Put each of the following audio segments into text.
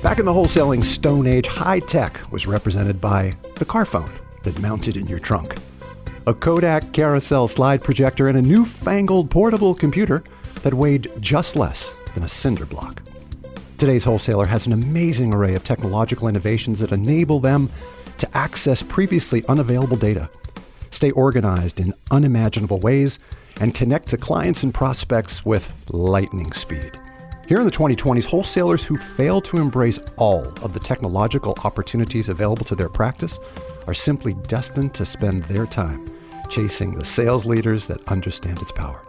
Back in the wholesaling Stone Age, high tech was represented by the car phone that mounted in your trunk, a Kodak carousel slide projector, and a newfangled portable computer that weighed just less than a cinder block. Today's wholesaler has an amazing array of technological innovations that enable them to access previously unavailable data, stay organized in unimaginable ways, and connect to clients and prospects with lightning speed. Here in the 2020s, wholesalers who fail to embrace all of the technological opportunities available to their practice are simply destined to spend their time chasing the sales leaders that understand its power.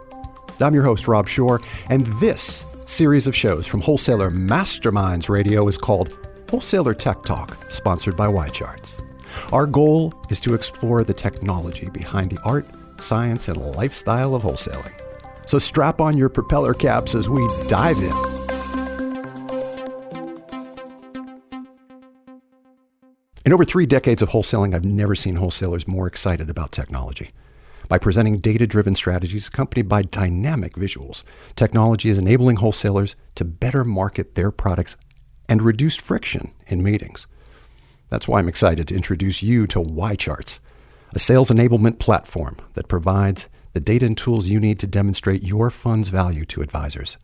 I'm your host, Rob Shore, and this series of shows from Wholesaler Masterminds Radio is called Wholesaler Tech Talk, sponsored by Y-Charts. Our goal is to explore the technology behind the art, science, and lifestyle of wholesaling. So strap on your propeller caps as we dive in. In over 3 decades of wholesaling, I've never seen wholesalers more excited about technology. By presenting data-driven strategies accompanied by dynamic visuals, technology is enabling wholesalers to better market their products and reduce friction in meetings. That's why I'm excited to introduce you to Y-Charts, a sales enablement platform that provides the data and tools you need to demonstrate your fund's value to advisors.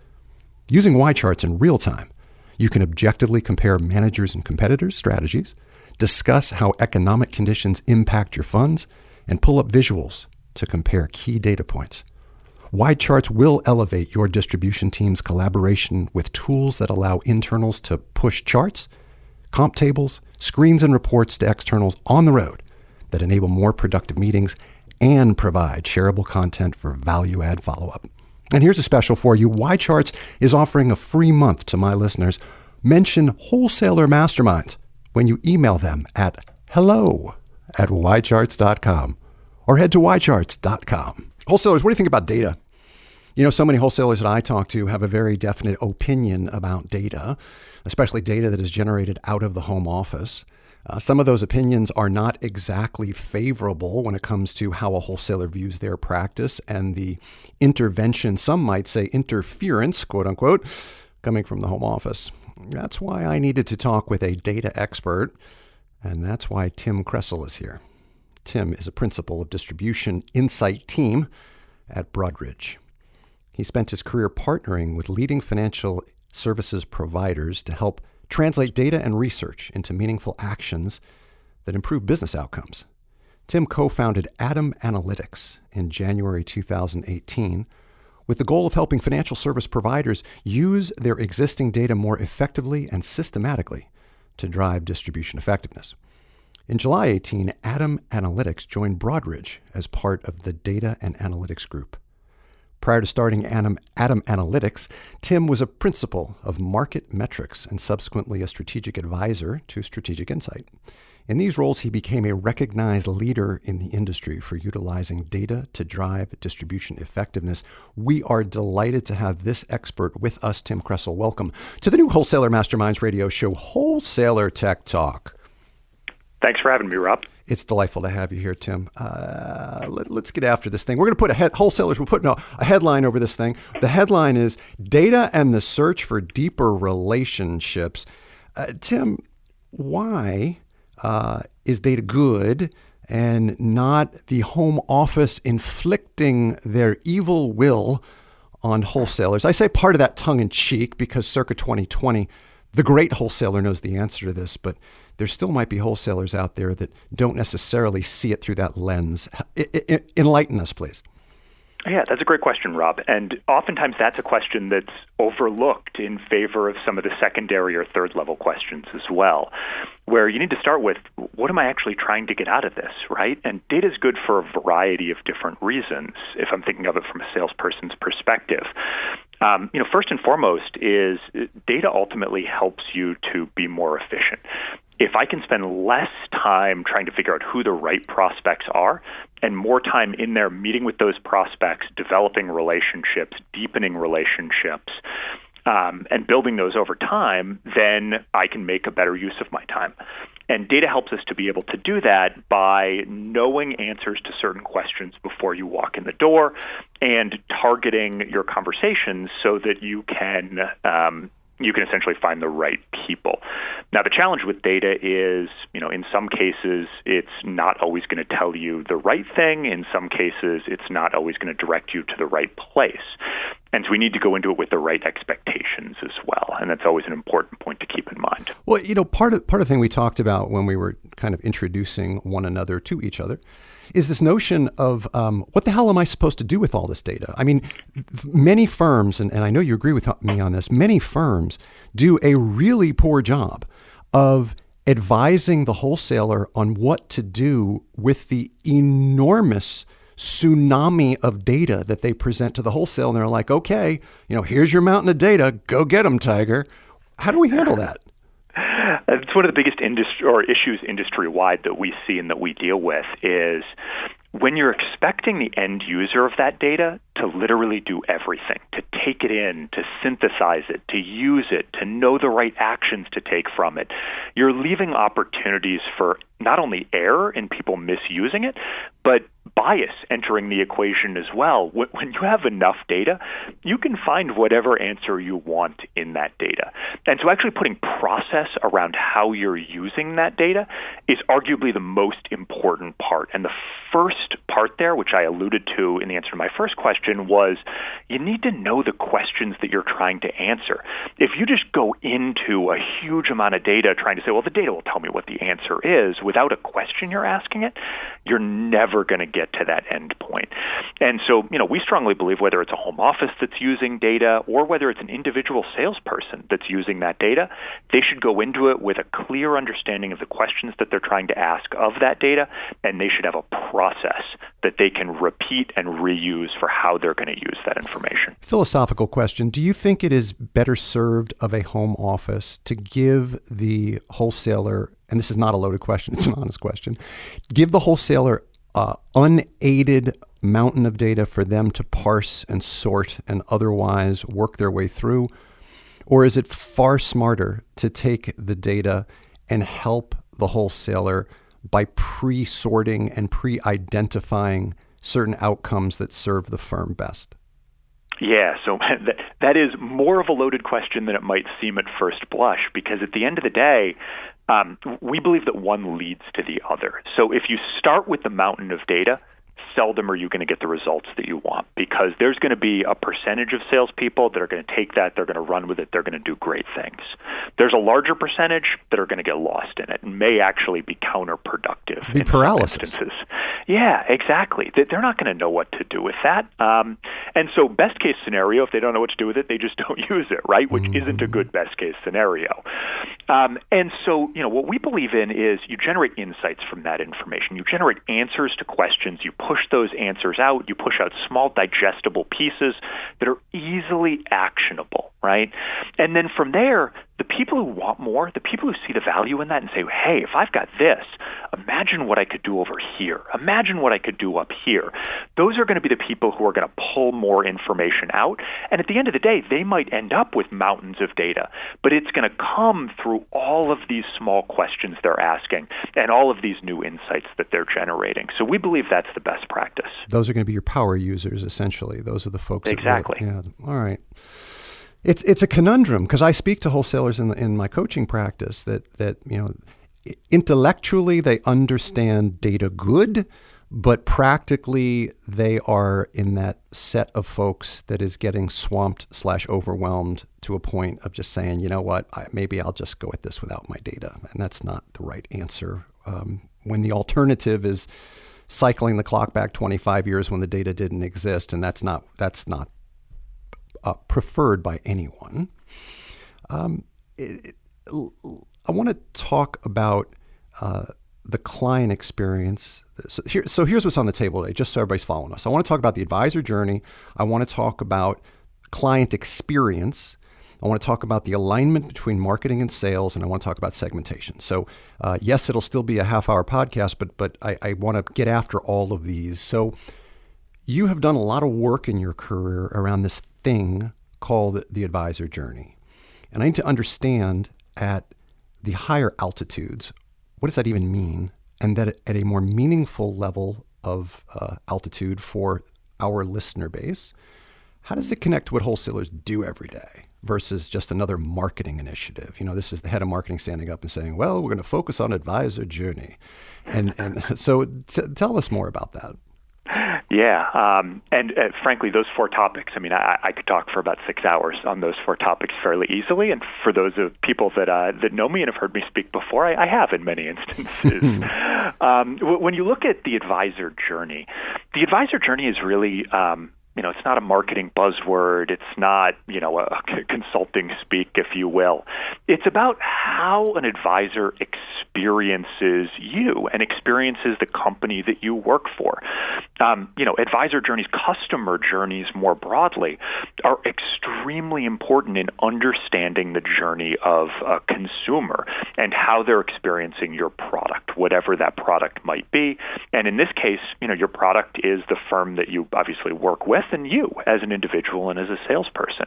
Using Y-Charts in real time, you can objectively compare managers' and competitors' strategies, discuss how economic conditions impact your funds, and pull up visuals to compare key data points. Y-Charts will elevate your distribution team's collaboration with tools that allow internals to push charts, comp tables, screens, and reports to externals on the road that enable more productive meetings and provide shareable content for value-add follow-up. And here's a special for you. Y-Charts is offering a free month to my listeners. Mention Wholesaler Masterminds when you email them at hello@ycharts.com or head to ycharts.com. Wholesalers, what do you think about data? You know, so many wholesalers that I talk to have a very definite opinion about data, especially data that is generated out of the home office. Some of those opinions are not exactly favorable when it comes to how a wholesaler views their practice and the intervention, some might say interference, quote unquote, coming from the home office. That's why I needed to talk with a data expert, and that's why Tim Kresl is here. Tim is a principal of distribution insight team at Broadridge. He spent his career partnering with leading financial services providers to help translate data and research into meaningful actions that improve business outcomes. Tim co-founded Atom Analytics in January 2018 with the goal of helping financial service providers use their existing data more effectively and systematically to drive distribution effectiveness. In July 18, Atom Analytics joined Broadridge as part of the Data and Analytics Group. Prior to starting Atom Analytics, Tim was a principal of market metrics and subsequently a strategic advisor to Strategic Insight. In these roles, he became a recognized leader in the industry for utilizing data to drive distribution effectiveness. We are delighted to have this expert with us, Tim Kresl. Welcome to the new Wholesaler Masterminds radio show, Wholesaler Tech Talk. Thanks for having me, Rob. It's delightful to have you here, Tim. Let's get after this thing. We're going to put wholesalers, we're putting a headline over this thing. The headline is Data and the Search for Deeper Relationships. Tim, why is data good and not the home office inflicting their evil will on wholesalers? I say part of that tongue in cheek because circa 2020, the great wholesaler knows the answer to this, but there still might be wholesalers out there that don't necessarily see it through that lens. Enlighten us, please. Yeah, that's a great question, Rob. And oftentimes that's a question that's overlooked in favor of some of the secondary or third level questions as well, where you need to start with, what am I actually trying to get out of this, right? And data is good for a variety of different reasons, if I'm thinking of it from a salesperson's perspective. First and foremost is data ultimately helps you to be more efficient. If I can spend less time trying to figure out who the right prospects are and more time in there meeting with those prospects, developing relationships, deepening relationships, and building those over time, then I can make a better use of my time. And data helps us to be able to do that by knowing answers to certain questions before you walk in the door and targeting your conversations so that you can essentially find the right people. Now, the challenge with data is, in some cases, it's not always going to tell you the right thing. In some cases, it's not always going to direct you to the right place. And so we need to go into it with the right expectations as well. And that's always an important point to keep in mind. Well, part of the thing we talked about when we were kind of introducing one another to each other is this notion of what the hell am I supposed to do with all this data? I mean, many firms, and I know you agree with me on this, many firms do a really poor job of advising the wholesaler on what to do with the enormous tsunami of data that they present to the wholesaler. And they're like, okay, here's your mountain of data. Go get them, Tiger. How do we handle that? It's one of the biggest issues industry-wide that we see and that we deal with is when you're expecting the end user of that data to literally do everything, to take it in, to synthesize it, to use it, to know the right actions to take from it, you're leaving opportunities for not only error in people misusing it, but bias entering the equation as well. When you have enough data, you can find whatever answer you want in that data. And so actually putting process around how you're using that data is arguably the most important part. And the first part there, which I alluded to in the answer to my first question, was you need to know the questions that you're trying to answer. If you just go into a huge amount of data trying to say, well, the data will tell me what the answer is, without a question you're asking it, you're never going to get to that end point. And so, we strongly believe whether it's a home office that's using data or whether it's an individual salesperson that's using that data, they should go into it with a clear understanding of the questions that they're trying to ask of that data, and they should have a process that they can repeat and reuse for how they're going to use that information. Philosophical question. Do you think it is better served of a home office to give the wholesaler, and this is not a loaded question, it's an honest question, give the wholesaler unaided mountain of data for them to parse and sort and otherwise work their way through? Or is it far smarter to take the data and help the wholesaler by pre-sorting and pre-identifying certain outcomes that serve the firm best? Yeah, so that is more of a loaded question than it might seem at first blush, because at the end of the day, we believe that one leads to the other. So if you start with the mountain of data, seldom are you going to get the results that you want, because there's going to be a percentage of salespeople that are going to take that, they're going to run with it, they're going to do great things. There's a larger percentage that are going to get lost in it and may actually be counterproductive in some instances. Yeah, exactly. They're not going to know what to do with that. And so best case scenario, if they don't know what to do with it, they just don't use it, right? Which isn't a good best case scenario. And so, what we believe in is you generate insights from that information. You generate answers to questions. You push those answers out. You push out small digestible pieces that are easily actionable, right? And then from there, the people who want more, the people who see the value in that and say, hey, if I've got this, imagine what I could do over here. Imagine what I could do up here. Those are going to be the people who are going to pull more information out. And at the end of the day, they might end up with mountains of data, but it's going to come through all of these small questions they're asking and all of these new insights that they're generating. So we believe that's the best practice. Those are going to be your power users, essentially. Those are the folks. Exactly. All right. It's a conundrum, because I speak to wholesalers in my coaching practice that intellectually they understand data good, but practically they are in that set of folks that is getting swamped/overwhelmed to a point of just saying, you know what, maybe I'll just go at this without my data. And that's not the right answer. When the alternative is cycling the clock back 25 years when the data didn't exist, and that's not preferred by anyone. I want to talk about the client experience. So here's what's on the table today, just so everybody's following us. I want to talk about the advisor journey. I want to talk about client experience. I want to talk about the alignment between marketing and sales, and I want to talk about segmentation. So yes, it'll still be a half-hour podcast, but I want to get after all of these. So you have done a lot of work in your career around this thing called the advisor journey. And I need to understand at the higher altitudes, what does that even mean? And that at a more meaningful level of altitude for our listener base, how does it connect to what wholesalers do every day versus just another marketing initiative? This is the head of marketing standing up and saying, well, we're going to focus on advisor journey. And so tell us more about that. Yeah. And frankly, those four topics, I could talk for about 6 hours on those four topics fairly easily. And for those of people that know me and have heard me speak before, I have in many instances. When you look at the advisor journey is really, it's not a marketing buzzword. It's not, a consulting speak, if you will. It's about how an advisor experiences you and experiences the company that you work for. Advisor journeys, customer journeys more broadly, are extremely important in understanding the journey of a consumer and how they're experiencing your product, whatever that product might be. And in this case, your product is the firm that you obviously work with, and you as an individual and as a salesperson.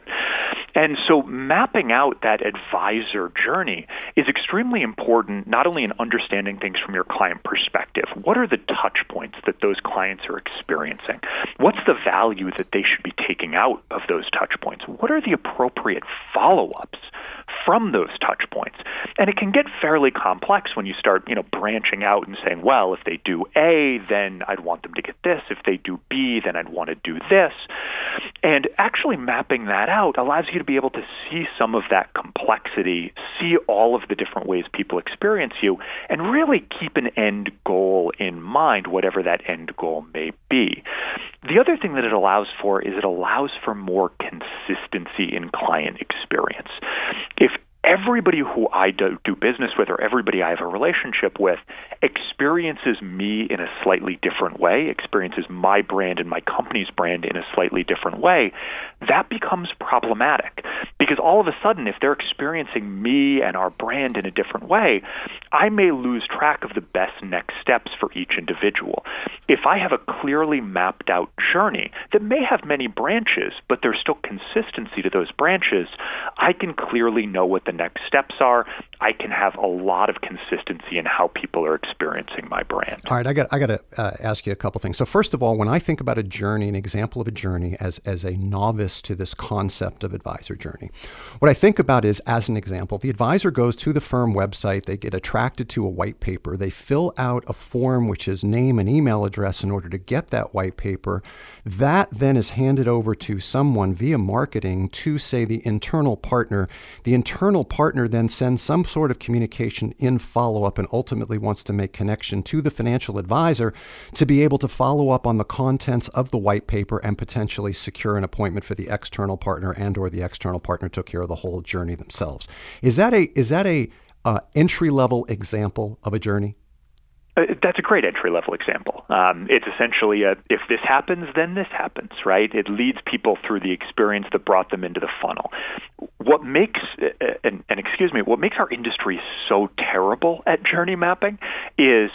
And so mapping out that advisor journey is extremely important, not only in understanding things from your client perspective. What are the touch points that those clients are experiencing? What's the value that they should be taking out of those touch points? What are the appropriate follow-ups from those touch points? And it can get fairly complex when you start, branching out and saying, well, if they do A, then I'd want them to get this. If they do B, then I'd want to do this. And actually mapping that out allows you to be able to see some of that complexity, see all of the different ways people experience you, and really keep an end goal in mind, whatever that end goal may be. The other thing that it allows for is it allows for more consistency in client experience. If everybody who I do business with or everybody I have a relationship with experiences me in a slightly different way, experiences my brand and my company's brand in a slightly different way, that becomes problematic. Because all of a sudden, if they're experiencing me and our brand in a different way, I may lose track of the best next steps for each individual. If I have a clearly mapped out journey that may have many branches, but there's still consistency to those branches, I can clearly know what the next steps are. I can have a lot of consistency in how people are experiencing my brand. All right, I got to ask you a couple things. So first of all, when I think about a journey, an example of a journey as a novice to this concept of advisor journey, what I think about is, as an example, the advisor goes to the firm website, they get attracted to a white paper, they fill out a form which is name and email address in order to get that white paper. That then is handed over to someone via marketing to, say, the internal partner. The internal partner then sends some sort of communication in follow-up and ultimately wants to make connection to the financial advisor to be able to follow up on the contents of the white paper and potentially secure an appointment for the external partner, and or the external partner took care of the whole journey themselves. Is that a entry-level example of a journey? That's a great entry-level example. It's essentially if this happens, then this happens, right? It leads people through the experience that brought them into the funnel. What makes what makes our industry so terrible at journey mapping is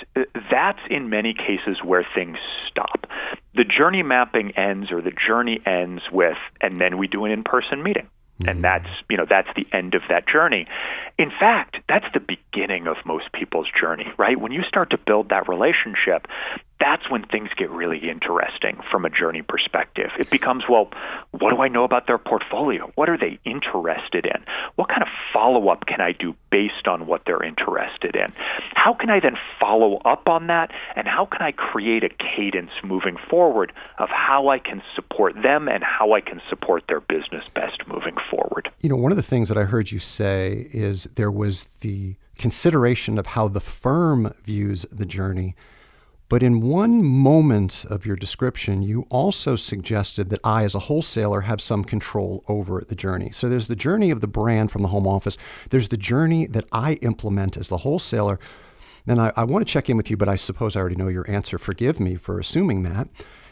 that's in many cases where things stop. The journey mapping ends, or the journey ends with, and then we do an in-person meeting. And that's the end of that journey. In fact, that's the beginning of most people's journey, right? When you start to build that relationship, that's when things get really interesting from a journey perspective. It becomes, well, what do I know about their portfolio? What are they interested in? What kind of follow-up can I do based on what they're interested in? How can I then follow up on that? And how can I create a cadence moving forward of how I can support them and how I can support their business best moving forward? One of the things that I heard you say is there was the consideration of how the firm views the journey. But in one moment of your description, you also suggested that I, as a wholesaler, have some control over the journey. So there's the journey of the brand from the home office. There's the journey that I implement as the wholesaler. And I want to check in with you, but I suppose I already know your answer. Forgive me for assuming that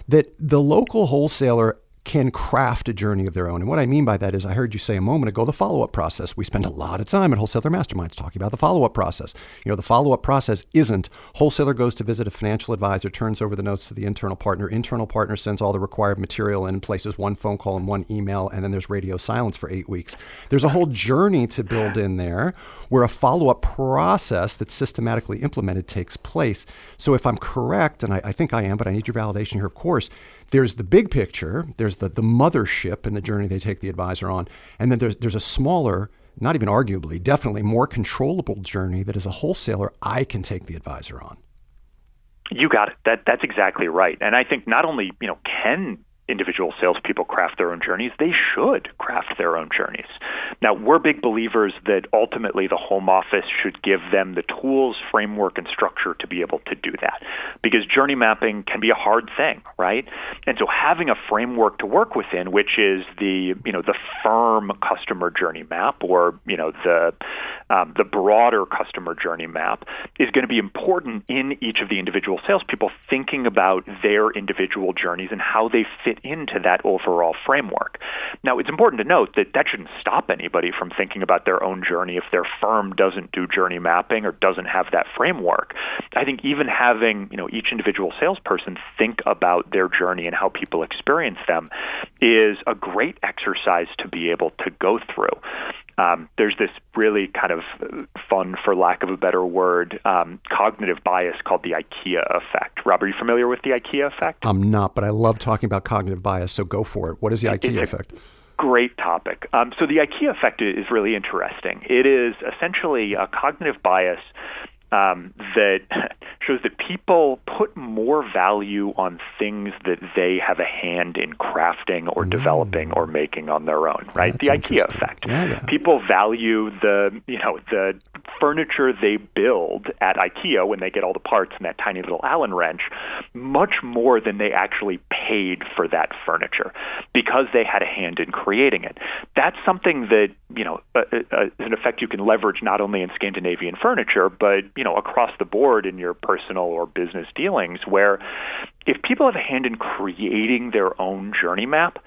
the local wholesaler can craft a journey of their own. And what I mean by that is, I heard you say a moment ago, the follow-up process. We spend a lot of time at Wholesaler Masterminds talking about the follow-up process. The follow-up process isn't wholesaler goes to visit a financial advisor, turns over the notes to the internal partner sends all the required material and places one phone call and one email, and then there's radio silence for 8 weeks. There's a whole journey to build in there where a follow-up process that's systematically implemented takes place. So if I'm correct, and I think I am, but I need your validation here, of course, there's the big picture, there's the mothership and the journey they take the advisor on, and then there's a smaller, not even arguably, definitely more controllable journey that as a wholesaler, I can take the advisor on. You got it. That's exactly right. And I think not only, can individual salespeople craft their own journeys, they should craft their own journeys. Now, we're big believers that ultimately the home office should give them the tools, framework, and structure to be able to do that. Because journey mapping can be a hard thing, right? And so having a framework to work within, which is the firm customer journey map, or the broader customer journey map, is going to be important in each of the individual salespeople thinking about their individual journeys and how they fit into that overall framework. Now, it's important to note that shouldn't stop anybody from thinking about their own journey if their firm doesn't do journey mapping or doesn't have that framework. I think even having each individual salesperson think about their journey and how people experience them is a great exercise to be able to go through. There's this really kind of fun, for lack of a better word, cognitive bias called the IKEA effect. Rob, are you familiar with the IKEA effect? I'm not, but I love talking about cognitive bias, so go for it. What is the IKEA effect? Great topic. So the IKEA effect is really interesting. It is essentially a cognitive bias that shows that people put more value on things that they have a hand in crafting or developing or making on their own, right? That's the IKEA effect. Yeah. People value the furniture they build at IKEA when they get all the parts and that tiny little Allen wrench much more than they actually paid for that furniture because they had a hand in creating it. That's something that, is an effect you can leverage not only in Scandinavian furniture, but across the board in your personal or business dealings, where if people have a hand in creating their own journey map,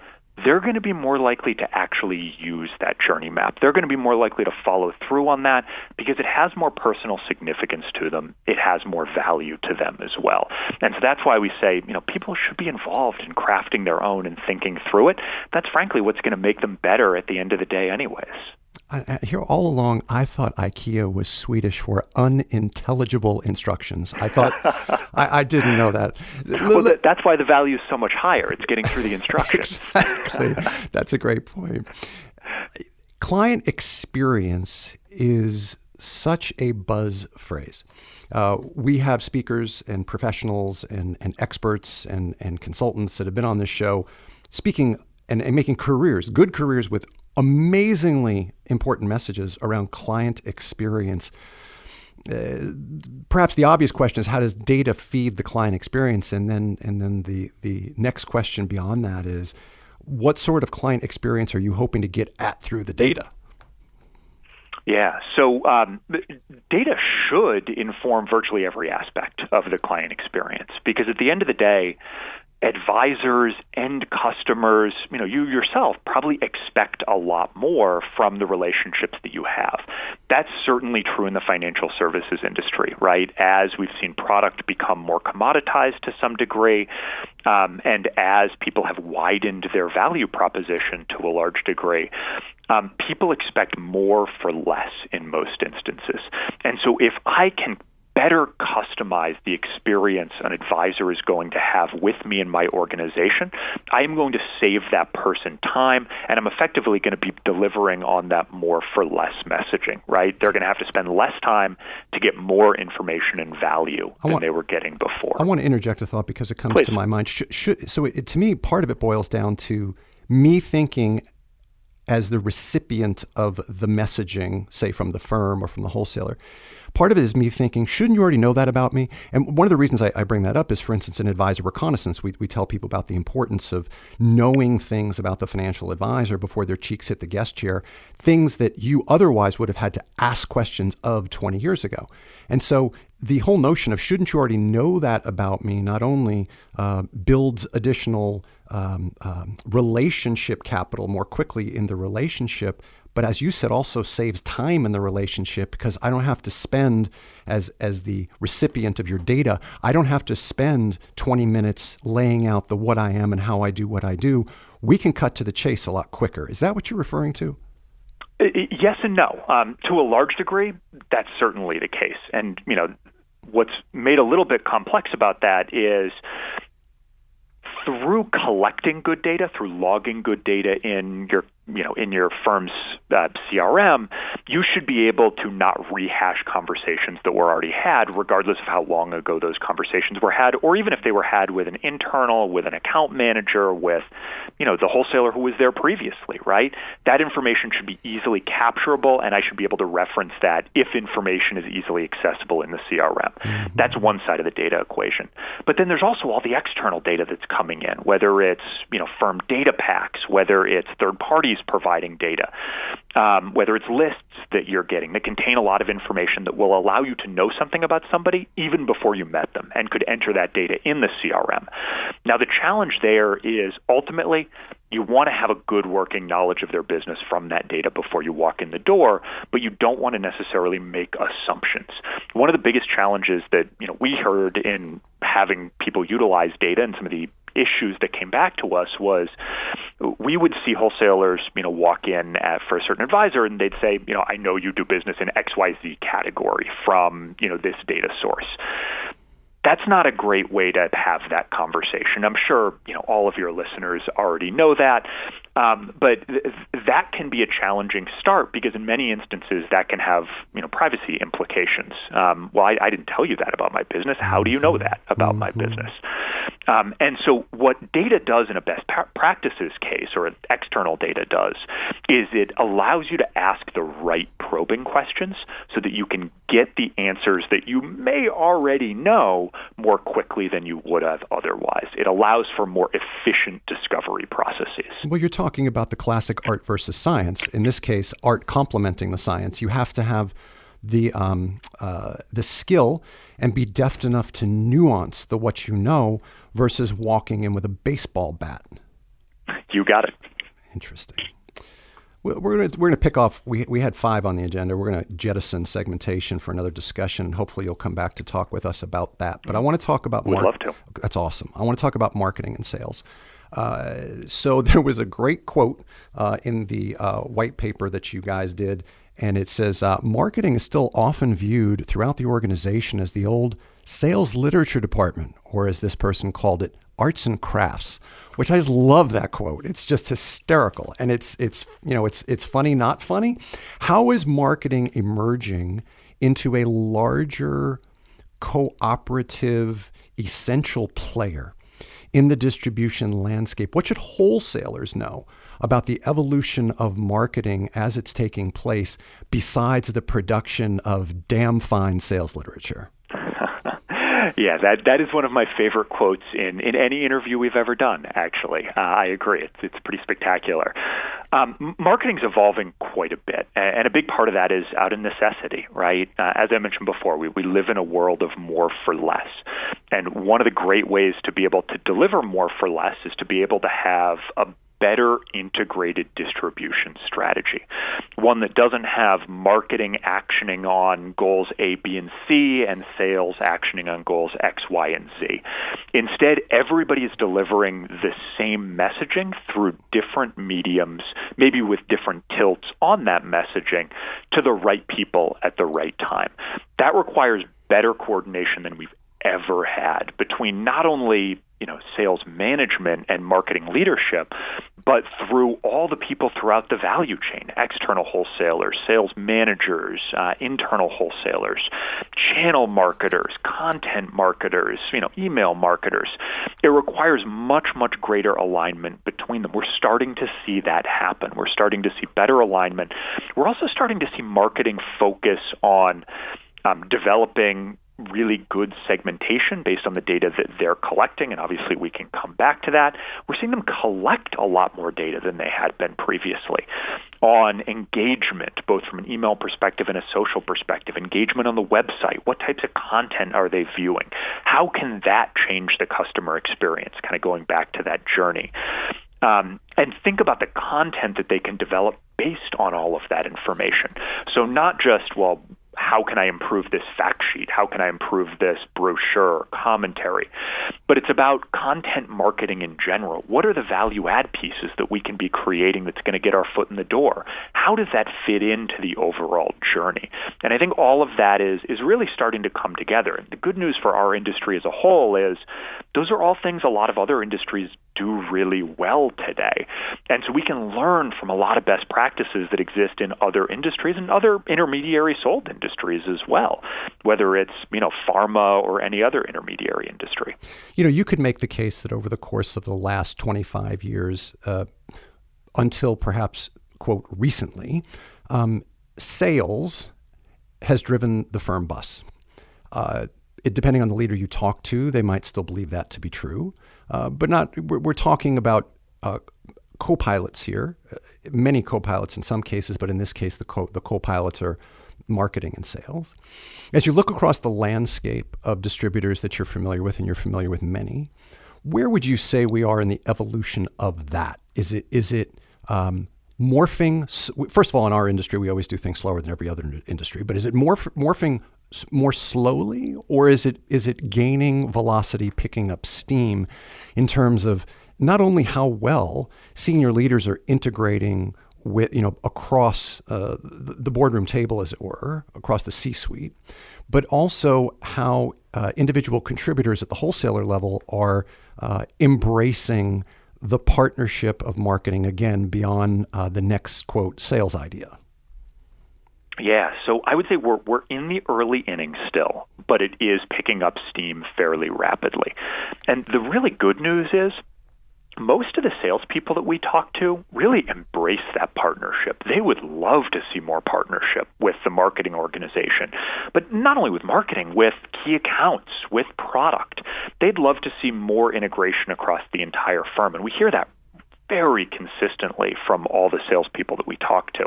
they're going to be more likely to actually use that journey map. They're going to be more likely to follow through on that because it has more personal significance to them. It has more value to them as well. And so that's why we say, people should be involved in crafting their own and thinking through it. That's frankly what's going to make them better at the end of the day anyways. Here all along, I thought IKEA was Swedish for unintelligible instructions. I thought I didn't know that. Well, that's why the value is so much higher. It's getting through the instructions. Exactly. That's a great point. Client experience is such a buzz phrase. We have speakers and professionals and experts and consultants that have been on this show speaking and making good careers with amazingly important messages around client experience. Perhaps the obvious question is, how does data feed the client experience? And then the next question beyond that is, what sort of client experience are you hoping to get at through the data? Yeah, so data should inform virtually every aspect of the client experience, because at the end of the day, advisors, end customers, you yourself probably expect a lot more from the relationships that you have. That's certainly true in the financial services industry, right? As we've seen product become more commoditized to some degree, and as people have widened their value proposition to a large degree, people expect more for less in most instances. And so if I can better customize the experience an advisor is going to have with me in my organization, I am going to save that person time, and I'm effectively going to be delivering on that more for less messaging, right? They're going to have to spend less time to get more information and value than they were getting before. I want to interject a thought because it comes Please. to my mind. To me, part of it boils down to me thinking as the recipient of the messaging, say from the firm or from the wholesaler. Part of it is me thinking, shouldn't you already know that about me? And one of the reasons I bring that up is, for instance, in advisor reconnaissance, we tell people about the importance of knowing things about the financial advisor before their cheeks hit the guest chair, things that you otherwise would have had to ask questions of 20 years ago. And so the whole notion of shouldn't you already know that about me not only builds additional relationship capital more quickly in the relationship, but as you said, also saves time in the relationship because I don't have to spend, as the recipient of your data, I don't have to spend 20 minutes laying out the what I am and how I do what I do. We can cut to the chase a lot quicker. Is that what you're referring to? Yes and no. To a large degree, that's certainly the case. And, what's made a little bit complex about that is through collecting good data, through logging good data in your firm's CRM, you should be able to not rehash conversations that were already had, regardless of how long ago those conversations were had, or even if they were had with an internal, with an account manager, with the wholesaler who was there previously, right? That information should be easily capturable, and I should be able to reference that if information is easily accessible in the CRM. Mm-hmm. That's one side of the data equation. But then there's also all the external data that's coming in, whether it's firm data packs, whether it's third parties providing data, whether it's lists that you're getting that contain a lot of information that will allow you to know something about somebody even before you met them and could enter that data in the CRM. Now, the challenge there is ultimately you want to have a good working knowledge of their business from that data before you walk in the door, but you don't want to necessarily make assumptions. One of the biggest challenges that we heard in having people utilize data and some of the issues that came back to us was we would see wholesalers, walk in for a certain advisor and they'd say, I know you do business in XYZ category from, this data source. That's not a great way to have that conversation. I'm sure, all of your listeners already know that. But that can be a challenging start because in many instances that can have, privacy implications. Well, I didn't tell you that about my business. How do you know that about my business? And so what data does in a best practices case, or an external data does, is it allows you to ask the right probing questions so that you can get the answers that you may already know more quickly than you would have otherwise. It allows for more efficient discovery processes. Well, you're talking about the classic art versus science. In this case, art complementing the science. You have to have the skill and be deft enough to nuance the what you know versus walking in with a baseball bat. You got it. Interesting. We're gonna pick off. We had 5 on the agenda. We're gonna jettison segmentation for another discussion. Hopefully, you'll come back to talk with us about that. But I want to talk about. We'd love to. That's awesome. I want to talk about marketing and sales. So there was a great quote in the white paper that you guys did, and it says, "Marketing is still often viewed throughout the organization as the old sales literature department, or as this person called it, arts and crafts." Which I just love that quote. It's just hysterical, and it's funny, not funny. How is marketing emerging into a larger cooperative, essential player in the distribution landscape? What should wholesalers know about the evolution of marketing as it's taking place, besides the production of damn fine sales literature? Yeah, that is one of my favorite quotes in any interview we've ever done, actually. I agree. It's pretty spectacular. Marketing's evolving quite a bit, and a big part of that is out of necessity, right? As I mentioned before, we live in a world of more for less. And one of the great ways to be able to deliver more for less is to be able to have a better integrated distribution strategy, one that doesn't have marketing actioning on goals A, B, and C and sales actioning on goals X, Y, and Z. Instead, everybody is delivering the same messaging through different mediums, maybe with different tilts on that messaging, to the right people at the right time. That requires better coordination than we've ever had between not only sales management and marketing leadership, but through all the people throughout the value chain, external wholesalers, sales managers, internal wholesalers, channel marketers, content marketers, email marketers. It requires much, much greater alignment between them. We're starting to see that happen. We're starting to see better alignment. We're also starting to see marketing focus on developing really good segmentation based on the data that they're collecting, and obviously we can come back to that. We're seeing them collect a lot more data than they had been previously. on engagement, both from an email perspective and a social perspective, engagement on the website. What types of content are they viewing? How can that change the customer experience, kind of going back to that journey? And think about the content that they can develop based on all of that information. So not just, well, how can I improve this fact sheet? How can I improve this brochure, commentary? But it's about content marketing in general. What are the value add pieces that we can be creating that's going to get our foot in the door? How does that fit into the overall journey? And I think all of that is really starting to come together. The good news for our industry as a whole is those are all things a lot of other industries do really well today. And so we can learn from a lot of best practices that exist in other industries and other intermediary sold industries as well, whether it's, pharma or any other intermediary industry. You could make the case that over the course of the last 25 years, until perhaps, quote, recently, sales has driven the firm bus. Depending on the leader you talk to, they might still believe that to be true. But not. We're talking about co-pilots here, many co-pilots in some cases, but in this case, the co-pilots are marketing and sales. As you look across the landscape of distributors that you're familiar with, and you're familiar with many, where would you say we are in the evolution of that? Is it morphing? First of all, in our industry, we always do things slower than every other industry. But is it morphing more slowly, or is it gaining velocity, picking up steam in terms of not only how well senior leaders are integrating with, across the boardroom table, as it were, across the C-suite, but also how individual contributors at the wholesaler level are embracing the partnership of marketing, again, beyond the next, quote, sales idea? Yeah, so I would say we're in the early innings still, but it is picking up steam fairly rapidly. And the really good news is most of the salespeople that we talk to really embrace that partnership. They would love to see more partnership with the marketing organization, but not only with marketing, with key accounts, with product. They'd love to see more integration across the entire firm, and we hear that very consistently from all the salespeople that we talk to.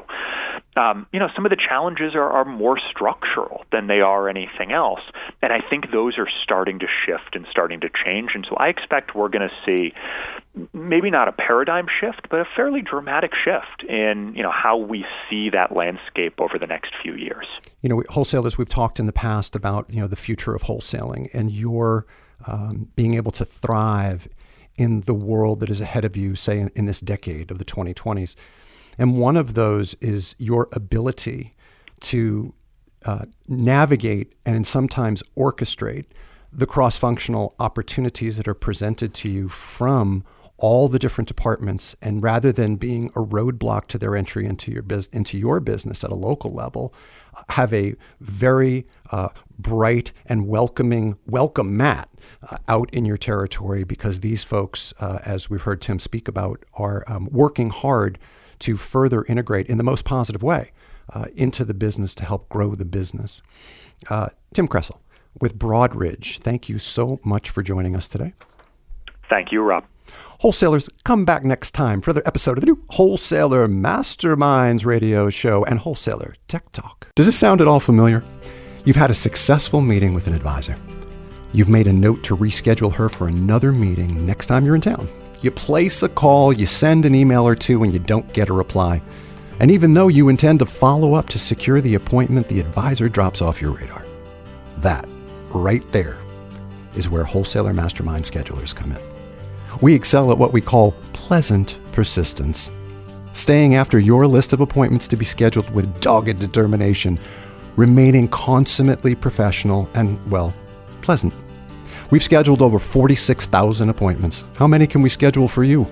Some of the challenges are more structural than they are anything else, and I think those are starting to shift and starting to change. And so I expect we're going to see maybe not a paradigm shift, but a fairly dramatic shift in how we see that landscape over the next few years. Wholesalers, we've talked in the past about the future of wholesaling and your being able to thrive in the world that is ahead of you, say in this decade of the 2020s. And one of those is your ability to navigate and sometimes orchestrate the cross-functional opportunities that are presented to you from all the different departments. And rather than being a roadblock to their entry into your business at a local level, have a very bright and welcome mat out in your territory, because these folks, as we've heard Tim speak about, are working hard to further integrate in the most positive way into the business to help grow the business. Tim Kresl with Broadridge, thank you so much for joining us today. Thank you, Rob. Wholesalers, come back next time for another episode of the new Wholesaler Masterminds radio show and Wholesaler Tech Talk. Does this sound at all familiar? You've had a successful meeting with an advisor. You've made a note to reschedule her for another meeting next time you're in town. You place a call, you send an email or two, and you don't get a reply. And even though you intend to follow up to secure the appointment, the advisor drops off your radar. That, right there, is where Wholesaler Mastermind schedulers come in. We excel at what we call pleasant persistence, staying after your list of appointments to be scheduled with dogged determination, remaining consummately professional and, pleasant. We've scheduled over 46,000 appointments. How many can we schedule for you?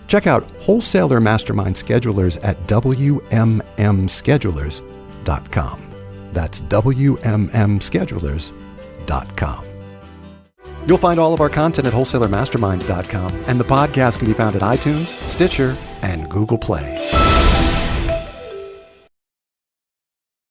Check out Wholesaler Mastermind Schedulers at WMMschedulers.com. That's WMMschedulers.com. You'll find all of our content at wholesalermasterminds.com, and the podcast can be found at iTunes, Stitcher, and Google Play.